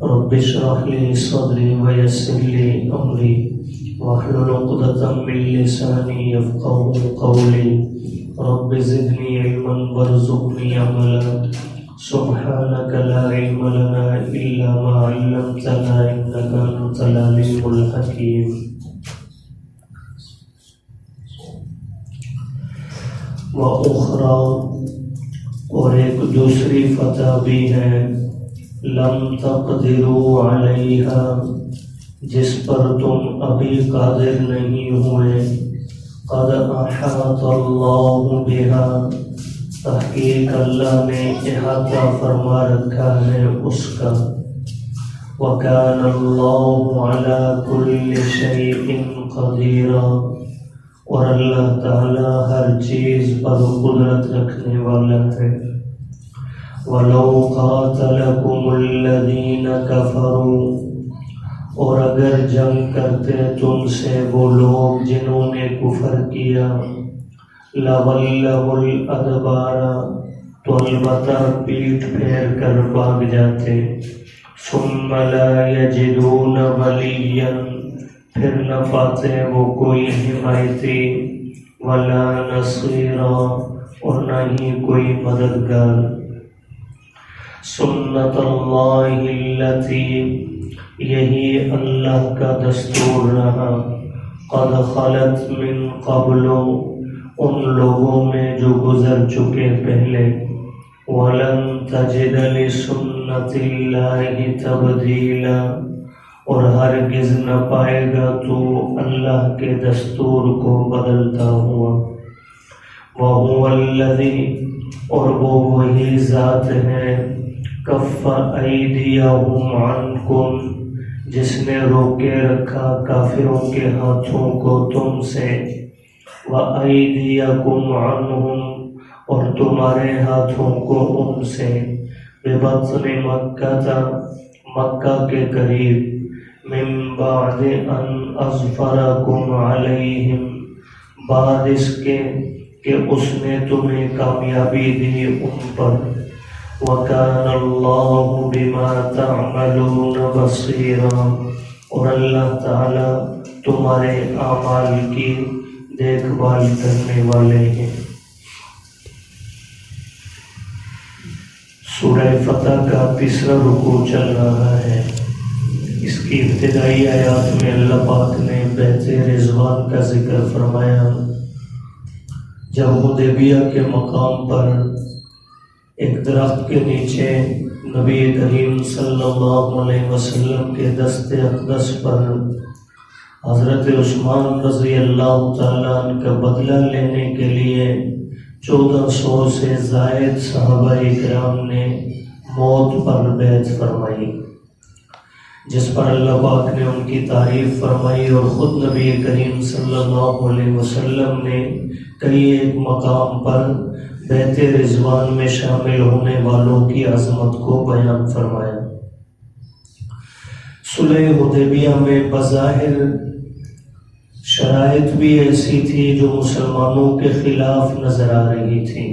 رب اشرح لي صدري ويسر لي أمري واحلل عقدة من لساني يفقهوا قولي رب زدني علما وارزقني عملا سبحانك لا علم لنا إلا ما علمتنا إنك أنت العليم الحكيم. وأخرى، اور ایک دوسری فتح بھی ہے، لم تقدروا علیہا، جس پر تم ابھی قادر نہیں ہوئے، قد احاط اللہ بہا، تحقیق اللہ نے احاطہ فرما رکھا ہے اس کا، وکان اللہ علی کل شیء قدیرا، اور اللہ تعالی ہر چیز پر قدرت رکھنے والا ہے. وَلَوْ قَاتَلَكُمُ الَّذِينَ كَفَرُوا، اور اگر جنگ کرتے تم سے وہ لوگ جنہوں نے کفر کیا، لَوَلَّوُا الْأَدْبَارَ، تو البتہ پیٹھ پھیر کر بھاگ جاتے، ثُمَّ لَا يَجِدُونَ وَلِيًّا، پھر نہ پاتے وہ کوئی حمایتی، وَلَا نَصِيرًا، اور نہ ہی کوئی مددگار. سنت اللہ التی، یہی اللہ کا دستور رہا، قد خلت من قبل، ان لوگوں میں جو گزر چکے پہلے، ولن تجد لسنت اللہ تبدیلا، اور ہرگز نہ پائے گا تو اللہ کے دستور کو بدلتا ہوا. وَهُوَ الَّذِي، اور وہ وہی ذات ہے، کف ایدیہم عنکم، جس نے روکے رکھا کافروں کے ہاتھوں کو تم سے، وَایدیکم عنہم، اور تمہارے ہاتھوں کو ان سے، ببطن مکہ، مکہ کے قریب، من بعد ان اظفرکم علیہم، بعد اس کے کہ اس نے تمہیں کامیابی دی ان پر. وَكَانَ اللَّهُ بِمَا تَعْمَلُونَ بَصِيرًا، اور اللہ تعالی تمہارے اعمال کی دیکھ بھال کرنے والے ہیں. سورہ فتح کا تیسرا رکوع چل رہا ہے. اس کی ابتدائی آیات میں اللہ پاک نے بیعت رضوان کا ذکر فرمایا. جب حدیبیہ کے مقام پر ایک درخت کے نیچے نبی کریم صلی اللہ علیہ وسلم کے دست اقدس پر حضرت عثمان رضی اللہ تعالیٰ عنہ کا بدلہ لینے کے لیے 1400 سے زائد صحابہ اکرام نے موت پر بیعت فرمائی، جس پر اللہ پاک نے ان کی تعریف فرمائی، اور خود نبی کریم صلی اللہ علیہ وسلم نے کئی ایک مقام پر بیعت رضوان میں شامل ہونے والوں کی عظمت کو بیان فرمایا. صلح حدیبیہ میں بظاہر شرائط بھی ایسی تھی جو مسلمانوں کے خلاف نظر آ رہی تھی،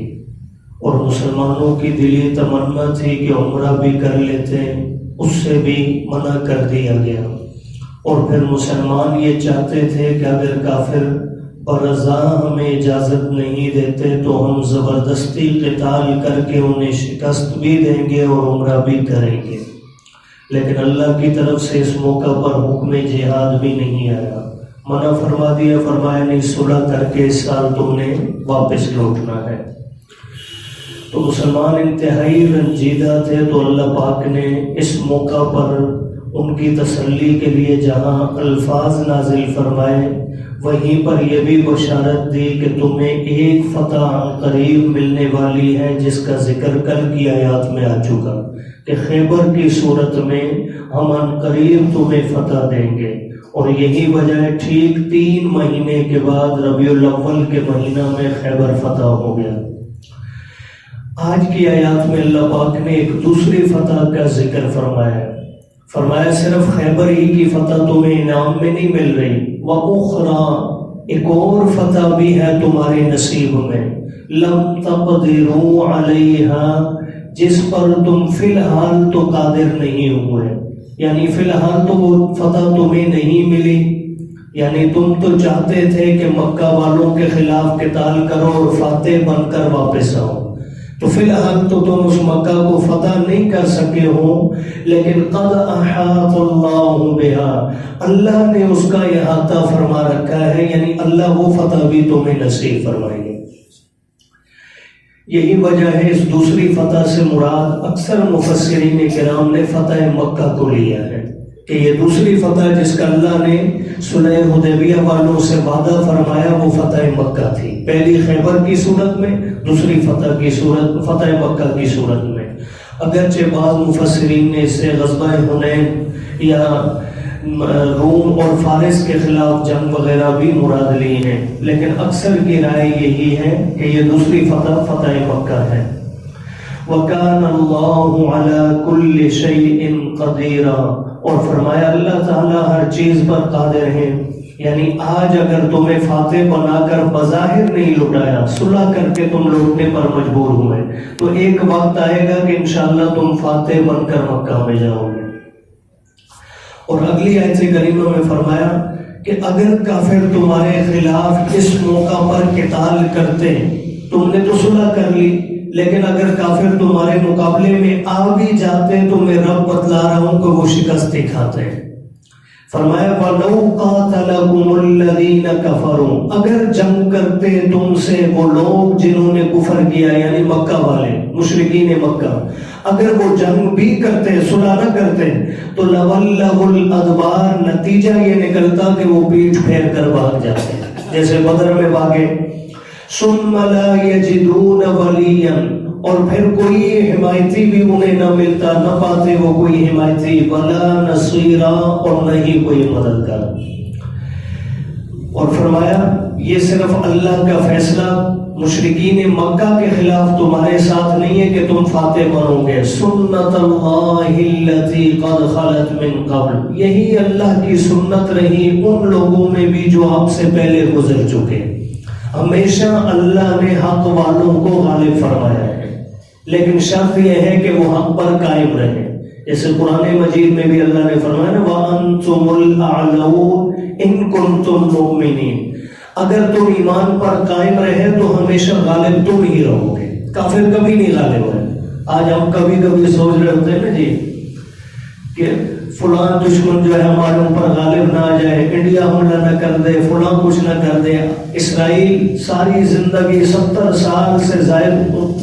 اور مسلمانوں کی دلی تمنا تھی کہ عمرہ بھی کر لیتے، اس سے بھی منع کر دیا گیا. اور پھر مسلمان یہ چاہتے تھے کہ اگر کافر برضا ہمیں اجازت نہیں دیتے تو ہم زبردستی قتال کر کے انہیں شکست بھی دیں گے اور عمرہ بھی کریں گے. لیکن اللہ کی طرف سے اس موقع پر حکم جہاد بھی نہیں آیا، منع فرما دیا، فرمایا نہیں، صلح کر کے اس سال تم نے واپس لوٹنا ہے. تو مسلمان انتہائی رنجیدہ تھے، تو اللہ پاک نے اس موقع پر ان کی تسلی کے لیے جہاں الفاظ نازل فرمائے، وہیں پر یہ بھی بشارت دی کہ تمہیں ایک فتح قریب ملنے والی ہے، جس کا ذکر کل کی آیات میں آ چکا کہ خیبر کی صورت میں ہم عنقریب تمہیں فتح دیں گے. اور یہی وجہ ہے ٹھیک 3 مہینے کے بعد ربیع الاول کے مہینہ میں خیبر فتح ہو گیا. آج کی آیات میں اللہ پاک نے ایک دوسری فتح کا ذکر فرمایا صرف خیبر ہی کی فتح تمہیں انعام میں نہیں مل رہی، وَأُخْرَى، ایک اور فتح بھی ہے تمہارے نصیب میں، لَمْ تَقْدِرُوا عَلَيْهَا، جس پر تم فی الحال تو قادر نہیں ہوئے، یعنی فی الحال تو وہ فتح تمہیں نہیں ملی، یعنی تم تو چاہتے تھے کہ مکہ والوں کے خلاف قتال کرو اور فاتح بن کر واپس آؤ، تو فی الحال تو تم اس مکہ کو فتح نہیں کر سکے ہو، لیکن قد احاط اللہ بہا، اللہ نے اس کا احاطہ فرما رکھا ہے، یعنی اللہ وہ فتح بھی تمہیں نصیب فرمائے گے۔ یہی وجہ ہے اس دوسری فتح سے مراد اکثر مفسرین کرام نے فتح مکہ کو لیا ہے، کہ یہ دوسری فتح جس کا اللہ نے صلح حدیبیہ والوں سے وعدہ فرمایا وہ فتح مکہ تھی، پہلی خیبر کی صورت میں، دوسری فتح مکہ کی صورت میں۔ اگرچہ بعض مفسرین نے اس سے غزوہ حنین یا روم اور فارس کے خلاف جنگ وغیرہ بھی مراد لی ہیں، لیکن اکثر کی رائے یہی ہے کہ یہ دوسری فتح مکہ ہے۔ وَكَانَ اللَّهُ عَلَى كُلِّ شَيْءٍ قَدِيرًا، اور فرمایا اللہ تعالیٰ ہر چیز پر قادر ہے، یعنی آج اگر تمہیں فاتح بنا کر بظاہر نہیں لٹایا، صلح کر کے تم لوٹنے پر مجبور ہوئے، تو ایک وقت آئے گا کہ انشاءاللہ تم فاتح بن کر مکہ میں جاؤ گے۔ اور اگلی آیت کریمہ میں فرمایا کہ اگر کافر تمہارے خلاف اس موقع پر قتال کرتے، تم نے تو صلح کر لی، لیکن اگر کافر تمہارے مقابلے میں آ بھی جاتے تو میں رب بتلا رہا ہوں کہ وہ شکست کھاتے ہیں۔ فرمایا وَلَوْ قَاتَلَكُمُ الَّذِينَ كَفَرُوا، اگر جنگ کرتے تم سے وہ لوگ جنہوں نے کفر کیا، یعنی مکہ والے مشرکین مکہ، اگر وہ جنگ بھی کرتے، صلح نہ کرتے، تو لَوَلَّوُا الْأَدْبَارَ، نتیجہ یہ نکلتا کہ وہ پیٹھ پھیر کر بھاگ جاتے، جیسے بدر میں بھاگے۔ ثُمَّ لَا يَجِدُونَ وَلِيًّا، اور پھر کوئی حمایتی بھی انہیں نہ ملتا، نہ پاتے وہ کوئی حمایتی، وَلَا نَصِيرًا، اور نہ ہی کوئی مددگار۔ اور فرمایا یہ صرف اللہ کا فیصلہ مشرکین مکہ کے خلاف تمہارے ساتھ نہیں ہے کہ تم فاتح بنو گے، سنت اللہ التي قد خلت من قبل، یہی اللہ کی سنت رہی ان لوگوں میں بھی جو آپ سے پہلے گزر چکے۔ ہمیشہ اللہ نے حق والوں کو غالب فرمایا ہے، لیکن شرط یہ ہے کہ وہ حق پر قائم رہیں، جیسے قرآن مجید میں بھی اللہ نے فرمایا وَأَنْتُمُ الْأَعْلَوْنَ إِن كُنتُم مُؤْمِنِينَ، اگر تم ایمان پر قائم رہے تو ہمیشہ غالب تم ہی رہو گے، کافر کبھی نہیں غالب ہوئے۔ آج ہم کبھی کبھی سوچ رہے ہوتے ہیں نا جی کہ فلاں دشمن جو ہے ہمارے اوپر غالب نہ آ جائے، انڈیا حملہ نہ کر دے، فلاں کچھ نہ کر دے۔ اسرائیل ساری زندگی 70 سال سے زائد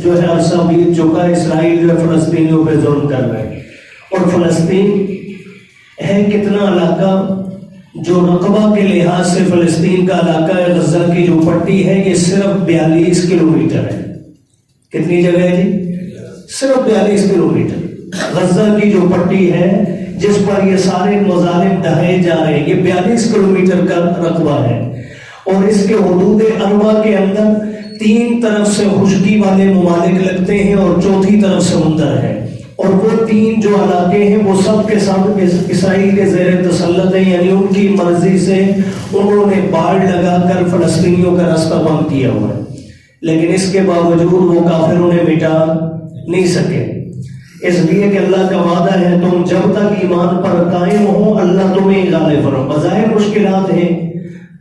جو ہے عرصہ بیت چکا ہے، اسرائیل جو ہے فلسطینیوں پہ ظلم کر رہے ہیں، اور فلسطین ہے کتنا علاقہ جو رقبہ کے لحاظ سے فلسطین کا علاقہ ہے، غزہ کی جو پٹی ہے یہ صرف 42 کلومیٹر ہے۔ کتنی جگہ ہے جی؟ صرف 42 کلومیٹر غزہ کی جو پٹی ہے جس پر یہ سارے مظالم ڈھائے جا رہے ہیں، یہ 42 کلومیٹر کا رقبہ ہے، اور اس کے حدود اربع کے اندر 3 طرف سے خشکی والے ممالک لگتے ہیں اور چوتھی طرف سمندر ہے، اور وہ 3 جو علاقے ہیں وہ سب کے ساتھ اسرائیل کے زیر تسلط ہیں، یعنی ان کی مرضی سے انہوں نے باڑ لگا کر فلسطینیوں کا راستہ بند کیا ہوا ہے، لیکن اس کے باوجود وہ کافر انہیں مٹا نہیں سکے، اس لیے کہ اللہ کا وعدہ ہے تم جب تک ایمان پر قائم ہو اللہ تمہیں غالب فرمائے۔ بظاہر مشکلات ہیں،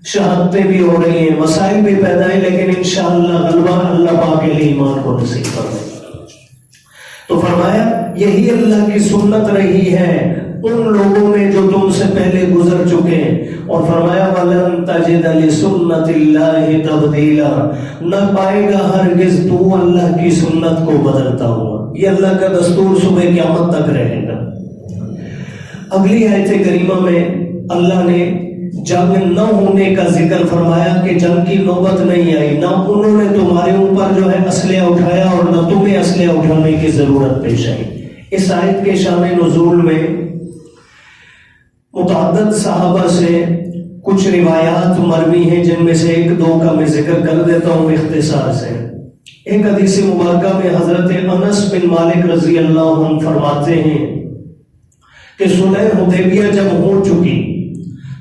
شہادتیں بھی ہو رہی ہیں، مسائل بھی پیدا ہیں، لیکن انشاءاللہ غلبہ اللہ پاک کے لیے ایمان کو نصیب فرمائے۔ تو فرمایا یہی اللہ کی سنت رہی ہے ان لوگوں میں جو تم سے پہلے گزر چکے ہیں، اور فرمایا وَلَن تَجِدَ لِسُنَّتِ اللَّهِ تَبْدِيلًا، نہ پائے گا ہرگز تو اللہ کی سنت کو بدلتا ہوا، یہ اللہ کا دستور صبح قیامت تک رہے گا۔ اگلی آیت کریمہ میں اللہ نے جنگ نہ ہونے کا ذکر فرمایا کہ جنگ کی نوبت نہیں آئی، نہ انہوں نے تمہارے اوپر جو ہے اسلحہ اٹھایا اور نہ تمہیں اسلحہ اٹھانے کی ضرورت پیش آئی۔ اس آیت کے شان نزول میں متعدد صحابہ سے کچھ روایات مروی ہیں، جن میں سے 1-2 کا میں ذکر کر دیتا ہوں اختصار سے۔ ایک حدیث مبارکہ میں حضرت انس بن مالک رضی اللہ عنہ فرماتے ہیں کہ صلح حدیبیہ جب ہو چکی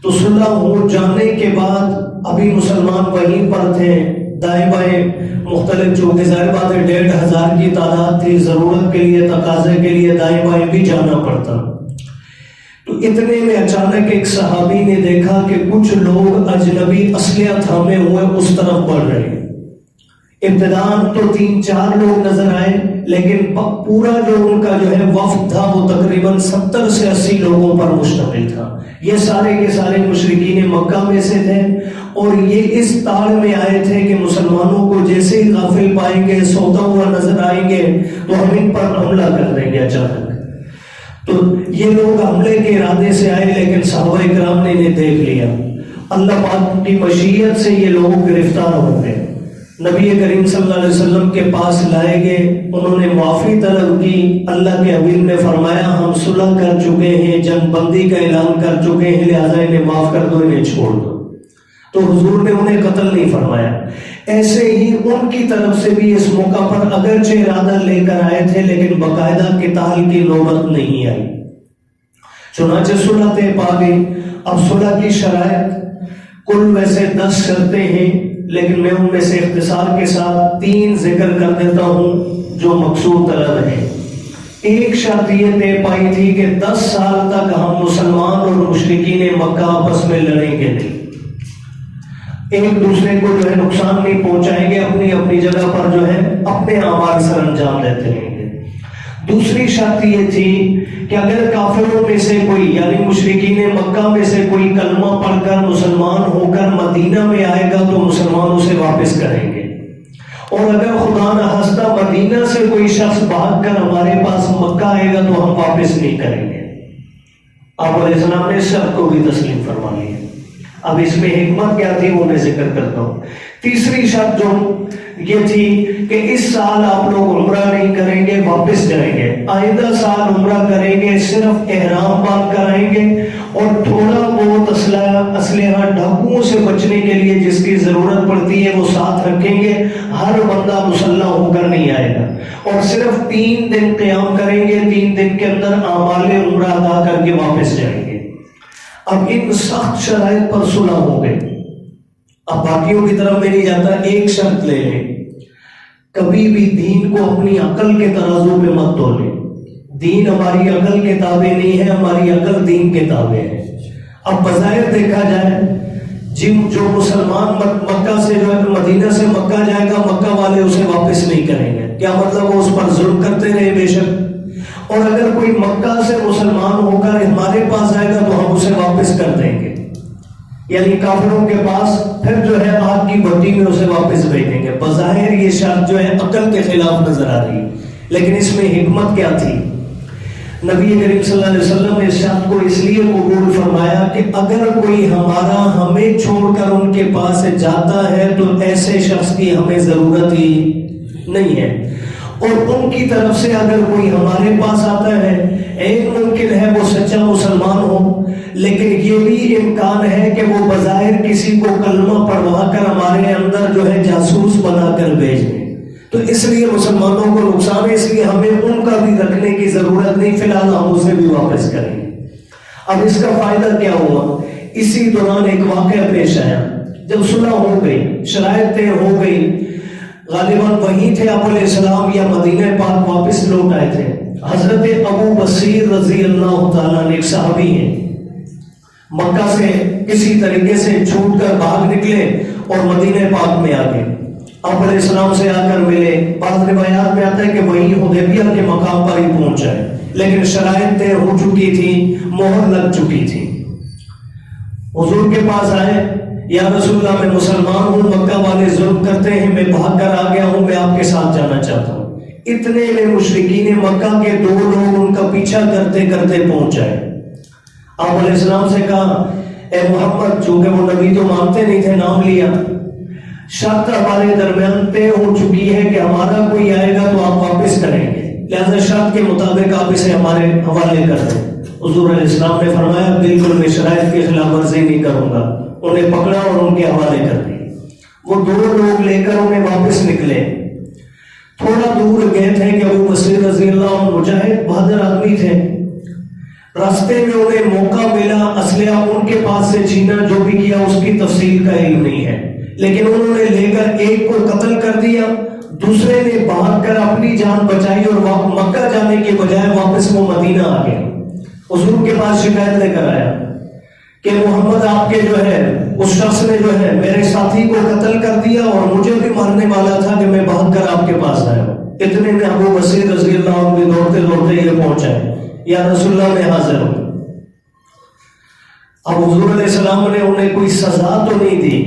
تو صلح ہو جانے کے بعد ابھی مسلمان وہیں پر تھے، دائیں بائیں مختلف، چونکہ ظاہر بات ہے 1500 کی تعداد تھی، ضرورت کے لیے تقاضے کے لیے دائیں بائیں بھی جانا پڑتا۔ تو اتنے میں اچانک ایک صحابی نے دیکھا کہ کچھ لوگ اجنبی اسلحہ تھامے ہوئے اس طرف بڑھ رہے ہیں۔ ابتداءً تو 3-4 لوگ نظر آئے، لیکن پورا جو ان کا جو ہے وفد تھا وہ تقریباً 70 سے 80 لوگوں پر مشتمل تھا۔ یہ سارے کے سارے مشرکین مکہ میں سے تھے، اور یہ اس تاڑ میں آئے تھے کہ مسلمانوں کو جیسے ہی غافل پائیں گے، سوتا ہوا نظر آئیں گے تو ہم ان پر حملہ کر دیں گے اچانک۔ تو یہ لوگ حملے کے ارادے سے آئے، لیکن صحابہ کرام نے انہیں دیکھ لیا۔ اللہ پاک کی مشیت سے یہ لوگ گرفتار ہو گئے، نبی کریم صلی اللہ علیہ وسلم کے پاس لائے گئے، انہوں نے معافی طلب کی۔ اللہ کے حبیب نے فرمایا ہم صلح کر چکے ہیں، جنگ بندی کا اعلان کر چکے ہیں، لہذا انہیں معاف کر دو، انہیں چھوڑ دو۔ تو حضور نے انہیں قتل نہیں فرمایا۔ ایسے ہی ان کی طرف سے بھی اس موقع پر اگرچہ ارادہ لے کر آئے تھے، لیکن باقاعدہ قتال کی نوبت نہیں آئی۔ چنانچہ صلح طے پا گئی۔ اب صلح کی شرائط کل ویسے 10 شرطیں ہیں، لیکن میں ان میں سے اختصار کے ساتھ 3 ذکر کر دیتا ہوں جو مقصود طلب ہے۔ ایک شرط یہ طے پائی تھی کہ 10 سال تک ہم مسلمان اور مشرکین مکہ آپس میں لڑیں گے نہیں، ایک دوسرے کو جو ہے نقصان نہیں پہنچائیں گے، اپنی اپنی جگہ پر جو ہے اپنے اعمال سر انجام دیتے رہیں گے۔ دوسری شرط یہ تھی کہ اگر کافروں میں سے کوئی یعنی مشرکین مکہ میں سے کوئی کلمہ پڑھ کر مسلمان ہو کر مدینہ میں آئے گا تو مسلمان اسے واپس کریں گے، اور اگر خدا نخواستہ مدینہ سے کوئی شخص بھاگ کر ہمارے پاس مکہ آئے گا تو ہم واپس نہیں کریں گے۔ آپ علیہ السلام نے اس شرط کو بھی تسلیم فرما لیا۔ اب اس میں حکمت کیا تھی وہ میں ذکر کرتا ہوں۔ تیسری شرط جو یہ تھی کہ اس سال آپ لوگ عمرہ نہیں کریں گے، واپس جائیں گے، آئندہ سال عمرہ کریں گے، صرف احرام باندھ کر آئیں گے، اور تھوڑا بہت اسلحہ ڈاکوؤں سے بچنے کے لیے جس کی ضرورت پڑتی ہے وہ ساتھ رکھیں گے، ہر بندہ مسلح ہو کر نہیں آئے گا، اور صرف 3 دن قیام کریں گے، 3 دن کے اندر اعمال عمرہ ادا کر کے واپس جائیں گے۔ اب ان سخت شرائط پر صلح ہو گئی۔ اب باقیوں کی طرف میں نہیں جاتا، ایک شرط لے لیں، کبھی بھی دین کو اپنی عقل کے ترازو پہ مت تولیں۔ دین ہماری عقل کے تابع نہیں ہے، ہماری عقل دین کے تابع ہے۔ اب بظاہر دیکھا جائے جو مسلمان مکہ سے جو ہے مدینہ سے مکہ جائے گا، مکہ والے اسے واپس نہیں کریں گے، کیا مطلب وہ اس پر ظلم کرتے رہے بے شک، اور اگر کوئی مکہ سے مسلمان ہو کر ہمارے پاس آئے گا تو ہم اسے واپس کر دیں گے، یعنی کافروں کے پاس پھر جو ہے آگ کی بھٹی میں اسے واپس بھیجیں گے۔ بظاہر یہ شرط جو ہے عقل کے خلاف نظر آ رہی ہے، لیکن اس میں حکمت کیا تھی؟ نبی کریم صلی اللہ علیہ وسلم نے اس شرط کو اس لیے قبول فرمایا کہ اگر کوئی ہمارا ہمیں چھوڑ کر ان کے پاس جاتا ہے تو ایسے شخص کی ہمیں ضرورت ہی نہیں ہے، اور ان کی طرف سے اگر کوئی ہمارے پاس آتا ہے، ایک ممکن ہے وہ سچا مسلمان ہو، لیکن یہ بھی امکان ہے کہ وہ بظاہر کسی کو کلمہ پڑھوا کر ہمارے اندر جو ہے جاسوس بنا کر بھیج دیں، تو اس لیے مسلمانوں کو نقصان ہے، اس لیے ہمیں ان کا بھی رکھنے کی ضرورت نہیں، فی الحال ہم اسے بھی واپس کریں گے۔ اب اس کا فائدہ کیا ہوا؟ اسی دوران ایک واقعہ پیش آیا، جب صلح ہو گئی، شرائط طے ہو گئی، غالباً وہیں تھے آپ علیہ السلام یا مدینہ پاک واپس لوٹ آئے تھے۔ حضرت ابو بصیر رضی اللہ تعالیٰ نے، ایک صحابی ہیں، مکہ سے کسی طریقے سے چھوٹ کر بھاگ نکلے اور مدینہ پاک میں آ گئے، آپ علیہ السلام سے آ کر ملے۔ بعض روایات میں آتا ہے کہ وہیں حدیبیہ کے مقام پر ہی پہنچ جائے، لیکن شرائط طے ہو چکی تھی، مہر لگ چکی تھی۔ حضور کے پاس آئے، یا رسول اللہ میں مسلمان ہوں، مکہ والے ظلم کرتے ہیں، میں بھاگ کر آ گیا ہوں، میں آپ کے ساتھ جانا چاہتا ہوں۔ اتنے میں مشرکین مکہ کے 2 لوگ ان کا پیچھا کرتے کرتے پہنچ جائے۔ آپ علیہ السلام سے کہا اے محمد، چونکہ وہ نبی تو مانتے نہیں تھے، نام لیا، شرط ہمارے درمیان طے ہو چکی ہے کہ ہمارا کوئی آئے گا تو آپ واپس کریں گے، لہذا شرط کے مطابق آپ اسے ہمارے حوالے کر دیں۔ حضور علیہ السلام نے فرمایا بالکل میں شرائط کی خلاف ورزی نہیں کروں گا۔ انہیں پکڑا اور ان کے حوالے کر دی۔ وہ 2 لوگ لے کر انہیں واپس نکلے، تھوڑا دور گئے تھے کہ ابو بصیر رضی اللہ عنہ مجاہد بہادر آدمی تھے، راستے میں انہیں موقع ملا، اسلحہ ان کے پاس سے چھینا، جو بھی کیا اس کی تفصیل کا علم نہیں ہے، لیکن انہوں نے لے کر ایک کو قتل کر دیا، دوسرے نے بھاگ کر اپنی جان بچائی اور مکہ جانے کے بجائے واپس وہ مدینہ آ گیا۔ حضور کے پاس شکایت لے کر آیا کہ محمد آپ کے جو ہے اس شخص نے جو ہے میرے ساتھی کو قتل کر دیا اور مجھے بھی مارنے والا تھا کہ میں بھاگ کر آپ کے پاس آیا ہوں۔ اتنے میں ابو بصیر رضی اللہ عنہ بھی دوڑتے دوڑتے یہ پہنچائے، یا رسول اللہ میں حاضر ہوں۔ اب حضور علیہ السلام نے انہیں کوئی سزا تو نہیں دی،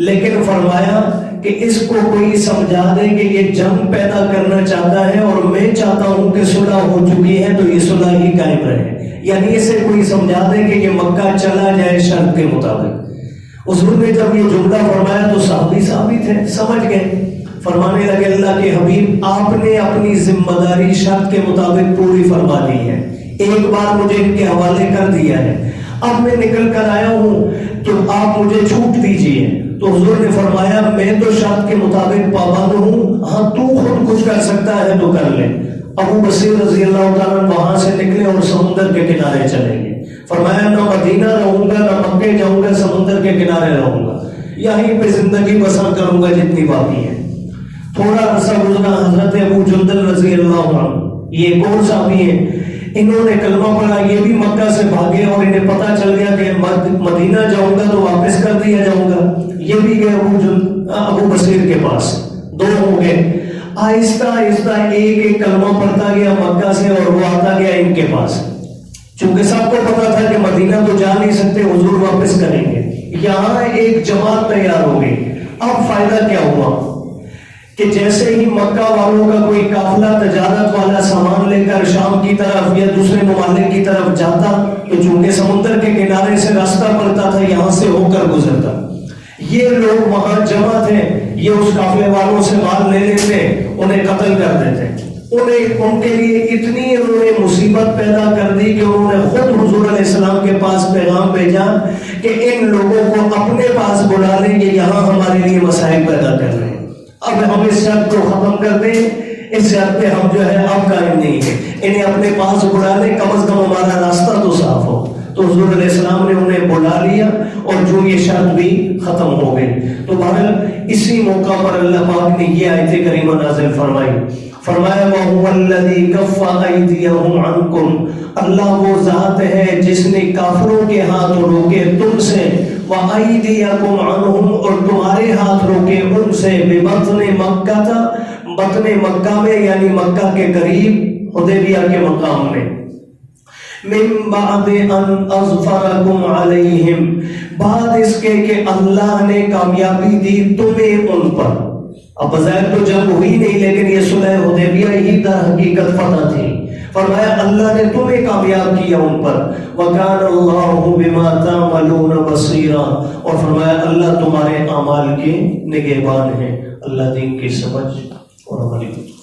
لیکن فرمایا کہ اس کو کوئی سمجھا دے کہ یہ جنگ پیدا کرنا چاہتا ہے اور میں چاہتا ہوں کہ صلح ہو چکی ہے تو یہ صلح ہی قائم رہے، یعنی اسے کوئی سمجھا دے کہ یہ مکہ چلا جائے شرط کے مطابق۔ حضور نے جب یہ جملہ فرمایا تو صحابی تھے، سمجھ گئے، فرمانے لگے اللہ کے حبیب آپ نے اپنی ذمہ داری شرط کے مطابق پوری فرما لی ہے، ایک بار مجھے ان کے حوالے کر دیا ہے، اب میں نکل کر آیا ہوں تو آپ مجھے چھوٹ دیجئے۔ تو حضور نے فرمایا میں تو شرط کے مطابق پابند ہوں، ہاں تو خود کچھ کر سکتا ہے تو کر لے۔ ابو بصیر رضی اللہ تعالیٰ وہاں سے نکلے اور سمندر کے کنارے چلے گئے۔ فرمایا نہ مدینہ رہوں گا نہ مکے جاؤں گا، سمندر کے کنارے رہوں گا، یہیں پہ زندگی بسر کروں گا جتنی باقی ہے۔ تھوڑا عرصہ گزرا، حضرت ابو جندل رضی اللہ عنہ، یہ ایک اور صحابی ہیں، انہوں نے کلمہ پڑھا، یہ بھی مکہ سے بھاگے اور انہیں پتہ چل گیا کہ مدینہ جاؤں گا تو واپس کر دیا جاؤں گا، یہ بھی گئے ابو بصیر کے پاس، دو ہو گئے۔ آہستہ آہستہ ایک ایک کلمہ پڑھتا گیا مکہ سے اور وہ آتا گیا ان کے پاس، چونکہ سب کو پتا تھا کہ مدینہ تو جا نہیں سکتے، حضور واپس کریں گے۔ یہاں ایک جماعت تیار ہو گئی۔ اب فائدہ کیا ہوا کہ جیسے ہی مکہ والوں کا کوئی قافلہ تجارت والا سامان لے کر شام کی طرف یا دوسرے ممالک کی طرف جاتا تو چونکہ سمندر کے کنارے سے راستہ پڑتا تھا، یہاں سے ہو کر گزرتا، یہ لوگ وہاں جمع تھے، یہ اس قافلے والوں سے مال لے لیتے، انہیں قتل کر دیتے۔ ان کے لیے اتنی انہوں نے مصیبت پیدا کر دی کہ انہوں نے خود حضور علیہ السلام کے پاس پیغام بھیجا کہ ان لوگوں کو اپنے پاس بلا لیں، یہ یہاں ہمارے لیے مسائل پیدا کر رہے ہیں، اب ہم اس شرط کو ختم کر دیں، اس شرط پہ ہم جو ہے اب قائم نہیں ہے، انہیں اپنے پاس بلا لیں، کم از کم ہمارا راستہ تو صاف ہو۔ تو حضور علیہ السلام نے انہیں بلا لیا اور جو یہ شرط بھی ختم ہو گئی۔ تو بہرحال اسی موقع پر اللہ پاک نے یہ آیت کریمہ نازل فرمائی، فرمایا وَهُوَ الَّذِي كَفَّ أَيْدِيَهُمْ عَنْكُمْ، اللہ وہ ذات ہے جس نے کافروں کے ہاتھ روکے تم سے، وَأَيْدِيَكُمْ عَنْهُمْ اور تمہارے ہاتھ روکے ان سے، بِبَطْنِ مَکَّةَ بطن مکہ میں یعنی مکہ کے قریب حدیبیہ کے مقام میں، من بعد ان اظفرکم علیہم، بعد اس کے کہ اللہ نے کامیابی دی تمہیں ان پر۔ اب بظاہر تو جنگ ہوئی نہیں، لیکن یہ صلح حدیبیہ ہی در حقیقت فتح تھی۔ فرمایا اللہ نے تمہیں کامیاب کیا ان پر، وَكَانَ اللَّهُ بِمَا تَعْمَلُونَ بَصِيرًا، اور فرمایا اللہ تمہارے اعمال کے نگہبان ہیں۔ اللہ دین کی سمجھ اور عمل